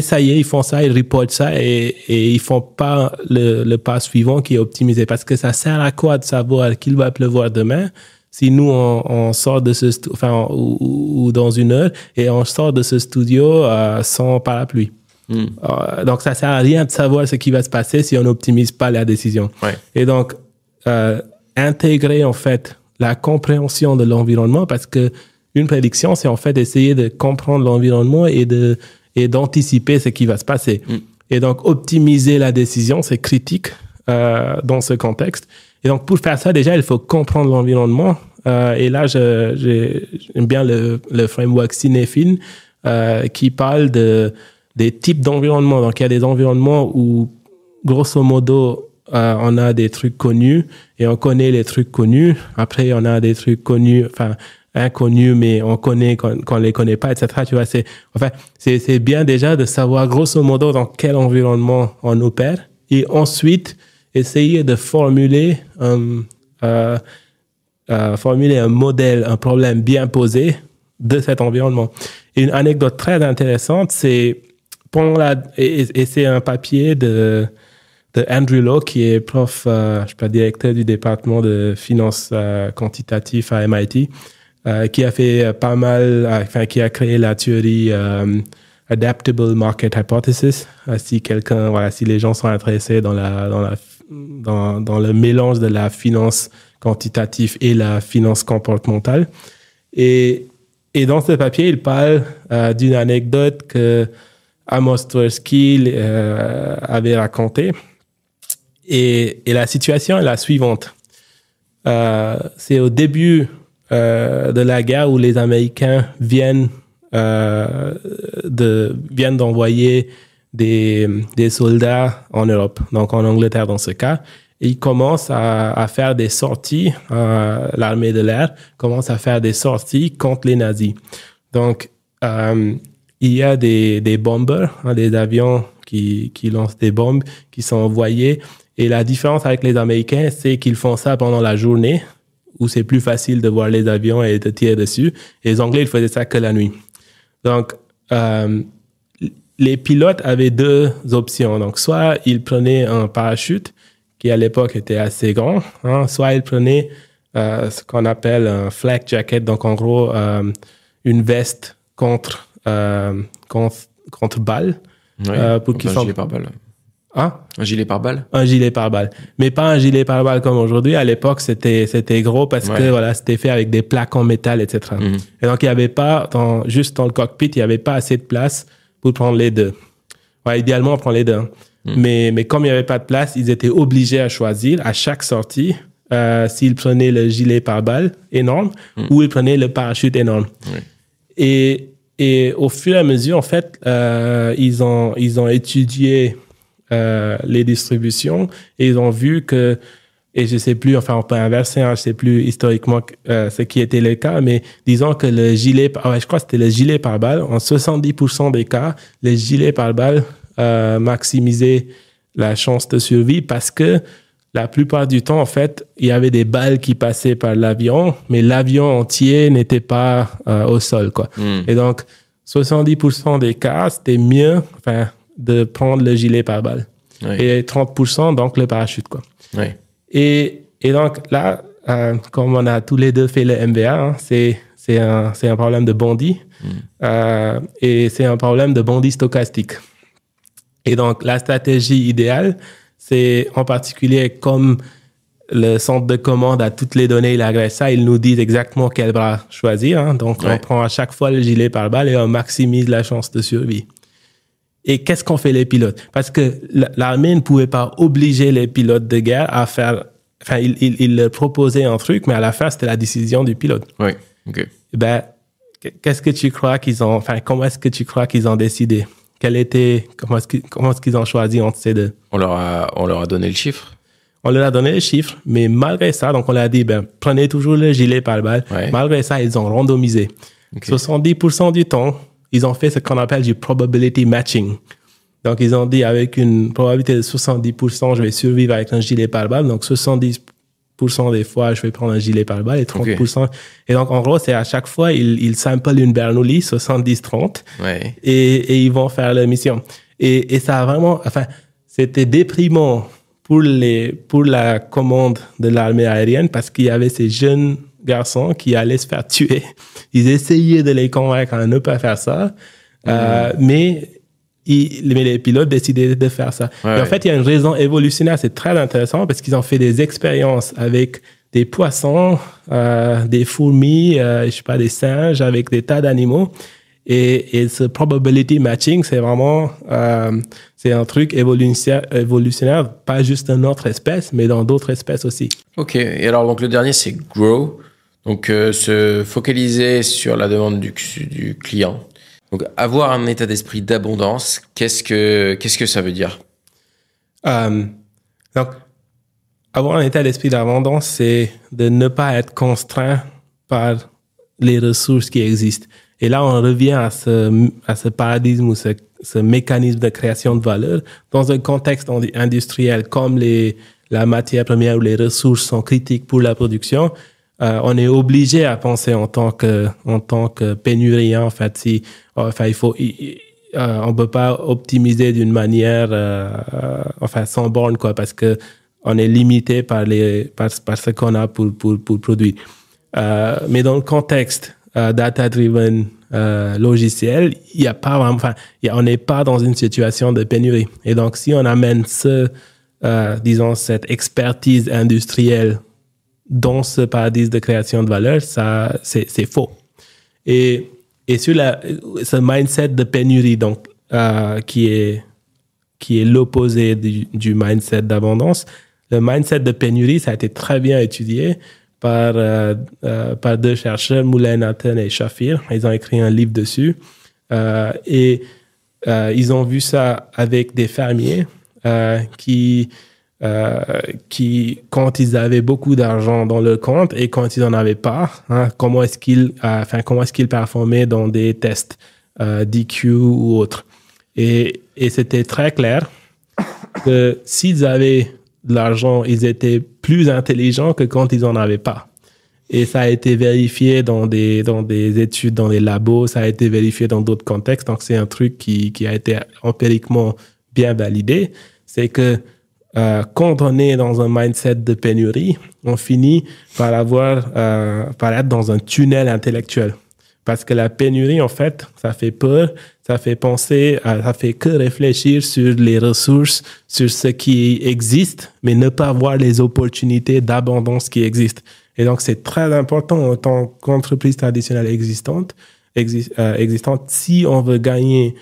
ça y est, ils font ça, ils reportent ça et ils font pas le pas suivant qui est optimisé. Parce que ça sert à quoi de savoir qu'il va pleuvoir demain si nous, on sort de ce ou dans une heure et on sort de ce studio sans parapluie. Donc, ça sert à rien de savoir ce qui va se passer si on n'optimise pas la décision. Ouais. Et donc, intégrer, en fait, la compréhension de l'environnement, parce que une prédiction, c'est en fait essayer de comprendre l'environnement et d'anticiper ce qui va se passer. Et donc, optimiser la décision, c'est critique dans ce contexte. Et donc, pour faire ça, déjà, il faut comprendre l'environnement. Et là, j'aime bien le framework Cinefin qui parle des types d'environnements. Donc, il y a des environnements où, grosso modo, on a des trucs connus et on connaît les trucs connus. Après, on a des trucs connus, enfin, inconnus, mais on connaît quand on les connaît pas, etc. Tu vois, c'est bien déjà de savoir, grosso modo, dans quel environnement on opère. Et ensuite, essayer de formuler un modèle, un problème bien posé de cet environnement. Et une anecdote très intéressante, c'est et c'est un papier de Andrew Lo, qui est prof, directeur du département de finance quantitative à MIT, qui a fait qui a créé la théorie Adaptable Market Hypothesis. Si les gens sont intéressés dans le mélange de la finance quantitative et la finance comportementale. Et dans ce papier, il parle d'une anecdote que Amos Tversky avait racontée. Et la situation est la suivante. C'est au début de la guerre où les Américains viennent d'envoyer des soldats en Europe, donc en Angleterre dans ce cas. Et ils commencent à faire des sorties, l'armée de l'air commence à faire des sorties contre les nazis. Donc, il y a des bombers, des avions qui lancent des bombes, qui sont envoyés. Et la différence avec les Américains, c'est qu'ils font ça pendant la journée, où c'est plus facile de voir les avions et de tirer dessus. Et les Anglais, ils faisaient ça que la nuit. Donc, les pilotes avaient deux options. Donc, soit ils prenaient un parachute, qui à l'époque était assez grand, soit ils prenaient ce qu'on appelle un flak jacket, donc en gros, une veste contre balle. Oui, pour qu'ils un gilet pare-balles. Un gilet pare-balles? Un gilet pare-balles. Mais pas un gilet pare-balles comme aujourd'hui. À l'époque, c'était gros parce que c'était fait avec des plaques en métal, etc. Et donc, il n'y avait pas, juste dans le cockpit, il n'y avait pas assez de place pour prendre les deux. Ouais, idéalement, on prend les deux. Mais comme il n'y avait pas de place, ils étaient obligés à choisir à chaque sortie s'ils prenaient le gilet pare-balles énorme ou ils prenaient le parachute énorme. Et au fur et à mesure, en fait, ils ont étudié les distributions et ils ont vu que, et je sais plus, enfin on peut inverser, je sais plus historiquement ce qui était le cas, mais disons que le gilet, je crois que c'était le gilet pare-balles, en 70% des cas, le gilet pare-balles maximisait la chance de survie parce que la plupart du temps, en fait, il y avait des balles qui passaient par l'avion, mais l'avion entier n'était pas au sol, quoi. Et donc, 70% des cas, c'était mieux, de prendre le gilet pare-balles. Et 30%, donc, le parachute, quoi. Et donc, là, comme on a tous les deux fait le MBA, c'est un problème de bondi. Et c'est un problème de bondi stochastique. Et donc, la stratégie idéale, c'est en particulier comme le centre de commande a toutes les données, il agrège ça, il nous dit exactement quel bras choisir. Donc, on prend à chaque fois le gilet pare-balles et on maximise la chance de survie. Et qu'est-ce qu'ont fait les pilotes? Parce que l'armée ne pouvait pas obliger les pilotes de guerre à faire... Enfin, il leur proposait un truc, mais à la fin, c'était la décision du pilote. Oui, OK. Qu'est-ce que tu crois qu'ils ont... Enfin, comment est-ce que tu crois qu'ils ont décidé? Comment est-ce qu'ils ont choisi entre ces deux? On leur a donné le chiffre. On leur a donné le chiffre, mais malgré ça, donc on leur a dit, prenez toujours le gilet pare-balles. Malgré ça, ils ont randomisé. 70% du temps, ils ont fait ce qu'on appelle du probability matching. Donc, ils ont dit, avec une probabilité de 70%, je vais survivre avec un gilet pare-balles. Donc, 70% des fois, je vais prendre un gilet pare-balles et 30%. Et donc, en gros, c'est à chaque fois, ils samplent une Bernoulli, 70-30. Et ils vont faire la mission. Et ça a vraiment... c'était déprimant pour la commande de l'armée aérienne parce qu'il y avait ces jeunes garçons qui allaient se faire tuer. Ils essayaient de les convaincre à ne pas faire ça. Mais les pilotes décidaient de faire ça. Et en fait, il y a une raison évolutionnaire. C'est très intéressant parce qu'ils ont fait des expériences avec des poissons, des fourmis, je sais pas, des singes avec des tas d'animaux. Et ce probability matching, c'est vraiment c'est un truc évolutionnaire, pas juste dans notre espèce, mais dans d'autres espèces aussi. Ok, et alors donc le dernier, c'est grow. Donc se focaliser sur la demande du client. Donc avoir un état d'esprit d'abondance, qu'est-ce que ça veut dire? Donc, avoir un état d'esprit d'abondance, c'est de ne pas être contraint par les ressources qui existent. Et là, on revient à ce paradigme ou ce mécanisme de création de valeur dans un contexte industriel comme la matière première ou les ressources sont critiques pour la production. On est obligé à penser en tant que pénurien, en fait. On peut pas optimiser d'une manière, sans borne, quoi, parce que on est limité par ce qu'on a pour produire. Mais dans le contexte data-driven logiciel, il y a pas vraiment, on n'est pas dans une situation de pénurie. Et donc, si on amène cette expertise industrielle dans ce paradigme de création de valeur, ça, c'est faux. Et sur ce mindset de pénurie, donc, qui est l'opposé du mindset d'abondance, le mindset de pénurie, ça a été très bien étudié par deux chercheurs, Moulay Nathan et Shafir. Ils ont écrit un livre dessus. Ils ont vu ça avec des fermiers qui, quand ils avaient beaucoup d'argent dans leur compte et quand ils n'en avaient pas, comment est-ce qu'ils performaient dans des tests DQ ou autres. Et c'était très clair que s'ils avaient de l'argent, ils étaient plus intelligents que quand ils n'en avaient pas. Et ça a été vérifié dans des études, dans des labos, ça a été vérifié dans d'autres contextes. Donc, c'est un truc qui a été empiriquement bien validé. C'est que quand on est dans un mindset de pénurie, on finit par être dans un tunnel intellectuel. Parce que la pénurie, en fait, ça fait peur, ça fait penser, ça fait que réfléchir sur les ressources, sur ce qui existe, mais ne pas voir les opportunités d'abondance qui existent. Et donc, c'est très important en tant qu'entreprise traditionnelle existante, si on veut gagner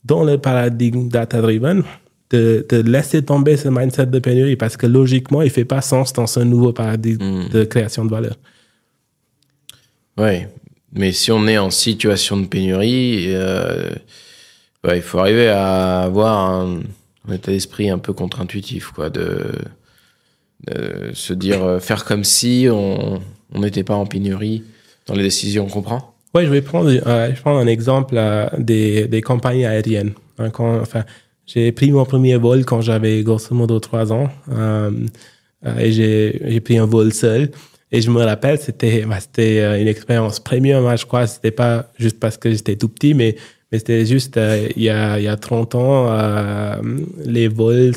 dans le paradigme data-driven, de laisser tomber ce mindset de pénurie, parce que logiquement, il ne fait pas sens dans ce nouveau paradigme de création de valeur. Oui. Mais si on est en situation de pénurie, il faut arriver à avoir un état d'esprit un peu contre-intuitif, quoi, de se dire, faire comme si on n'était pas en pénurie dans les décisions qu'on prend. Oui, je vais prendre un exemple des compagnies aériennes. J'ai pris mon premier vol quand j'avais grosso modo 3 ans et j'ai pris un vol seul. Et je me rappelle, c'était une expérience premium, je crois. C'était pas juste parce que j'étais tout petit, mais c'était juste il y a 30 ans, les vols,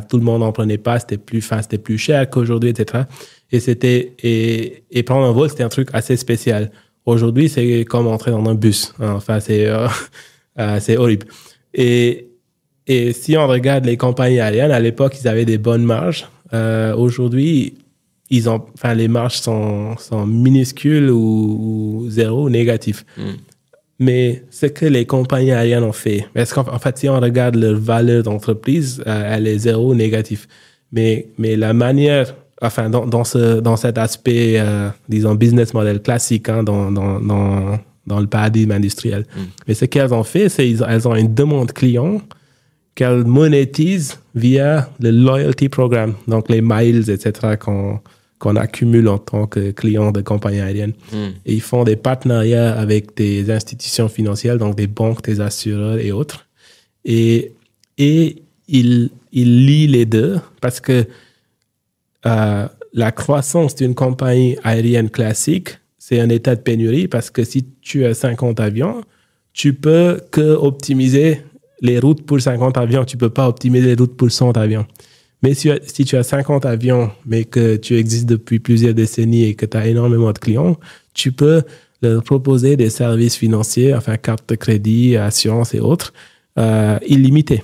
tout le monde n'en prenait pas, c'était plus cher qu'aujourd'hui, etc. Et prendre un vol, c'était un truc assez spécial. Aujourd'hui, c'est comme entrer dans un bus. C'est horrible. Et si on regarde les compagnies aériennes, à l'époque, ils avaient des bonnes marges. Aujourd'hui, les marges sont minuscules ou zéro, ou négatif. Mais ce que les compagnies aériennes ont fait, parce qu'en fait, si on regarde leur valeur d'entreprise, elle est zéro, négatif. Mais la manière, dans cet aspect, disons, business model classique, dans le paradigme industriel. Mais ce qu'elles ont fait, c'est qu'elles ont une demande client qu'elles monétisent via le loyalty programme, donc les miles, etc., qu'on accumule en tant que client de compagnie aérienne. Et ils font des partenariats avec des institutions financières, donc des banques, des assureurs et autres. Et ils lient les deux parce que la croissance d'une compagnie aérienne classique, c'est un état de pénurie parce que si tu as 50 avions, tu peux que optimiser les routes pour 50 avions. Tu peux pas optimiser les routes pour 100 avions. Mais si tu as 50 avions, mais que tu existes depuis plusieurs décennies et que tu as énormément de clients, tu peux leur proposer des services financiers, carte de crédit, assurance et autres, illimités.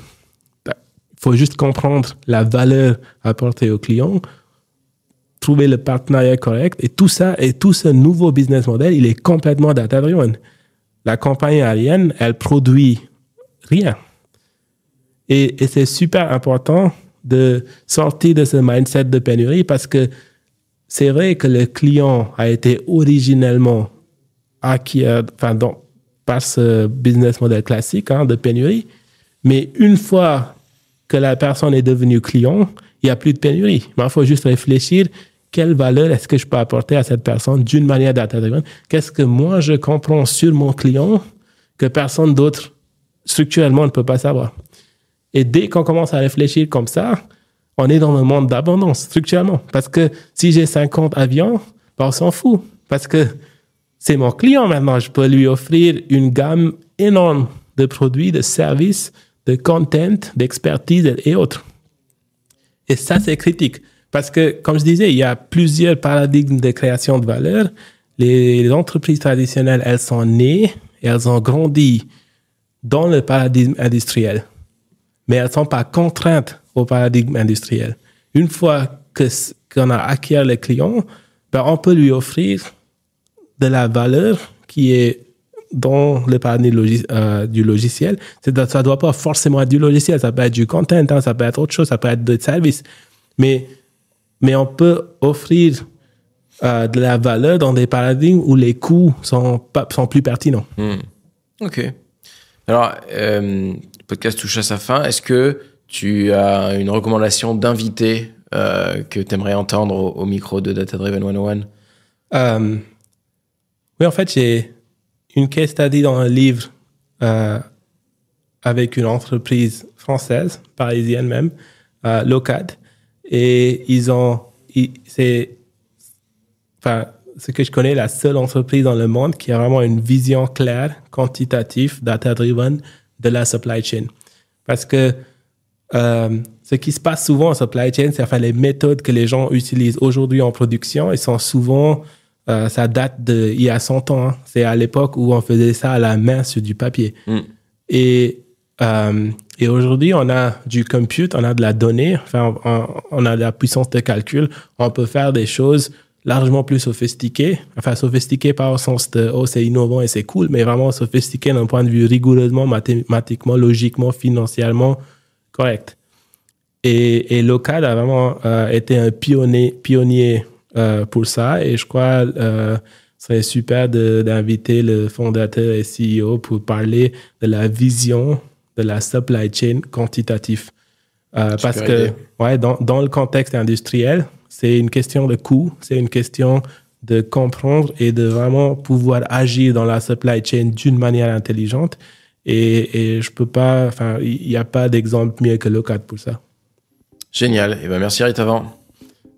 Il faut juste comprendre la valeur apportée aux clients trouver le partenariat correct. Et tout ça, et tout ce nouveau business model, il est complètement data-driven. La compagnie aérienne, elle produit rien. Et c'est super important de sortir de ce mindset de pénurie parce que c'est vrai que le client a été originellement acquis par ce business model classique de pénurie, mais une fois que la personne est devenue client, il n'y a plus de pénurie. Mais il faut juste réfléchir quelle valeur est-ce que je peux apporter à cette personne d'une manière data-driven. Qu'est-ce que moi je comprends sur mon client que personne d'autre structurellement ne peut pas savoir. Et dès qu'on commence à réfléchir comme ça, on est dans le monde d'abondance, structurellement. Parce que si j'ai 50 avions, on s'en fout. Parce que c'est mon client maintenant. Je peux lui offrir une gamme énorme de produits, de services, de content, d'expertise et autres. Et ça, c'est critique. Parce que, comme je disais, il y a plusieurs paradigmes de création de valeur. Les entreprises traditionnelles, elles sont nées et elles ont grandi dans le paradigme industriel. Mais elles ne sont pas contraintes au paradigme industriel. Une fois qu'on a acquis le client, on peut lui offrir de la valeur qui est dans le paradigme du logiciel. Ça ne doit pas forcément être du logiciel, ça peut être du content, ça peut être autre chose, ça peut être des services. Mais on peut offrir de la valeur dans des paradigmes où les coûts sont plus pertinents. OK. Alors, le podcast touche à sa fin. Est-ce que tu as une recommandation d'invité que tu aimerais entendre au micro de Data Driven 101? Oui, en fait, j'ai une case study dans un livre avec une entreprise française, parisienne même, Locad. Et ce que je connais, la seule entreprise dans le monde qui a vraiment une vision claire, quantitative, data-driven de la supply chain. Parce que ce qui se passe souvent en supply chain, c'est les méthodes que les gens utilisent aujourd'hui en production, ils sont souvent, ça date d'il y a 100 ans. C'est à l'époque où on faisait ça à la main sur du papier. Et aujourd'hui, on a du compute, on a de la donnée, on a de la puissance de calcul. On peut faire des choses largement plus sophistiquées. Sophistiquées pas au sens de « oh, c'est innovant et c'est cool », mais vraiment sophistiquées d'un point de vue rigoureusement, mathématiquement, logiquement, financièrement correct. Et Locad a vraiment été un pionnier pour ça. Et je crois ce serait super d'inviter le fondateur et CEO pour parler de la vision de la supply chain quantitative. Parce que dans le contexte industriel, c'est une question de coût, c'est une question de comprendre et de vraiment pouvoir agir dans la supply chain d'une manière intelligente. Et je peux pas, il n'y a pas d'exemple mieux que Locad pour ça. Génial. Et merci Ritavan.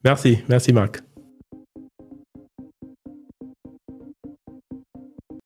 Merci Marc.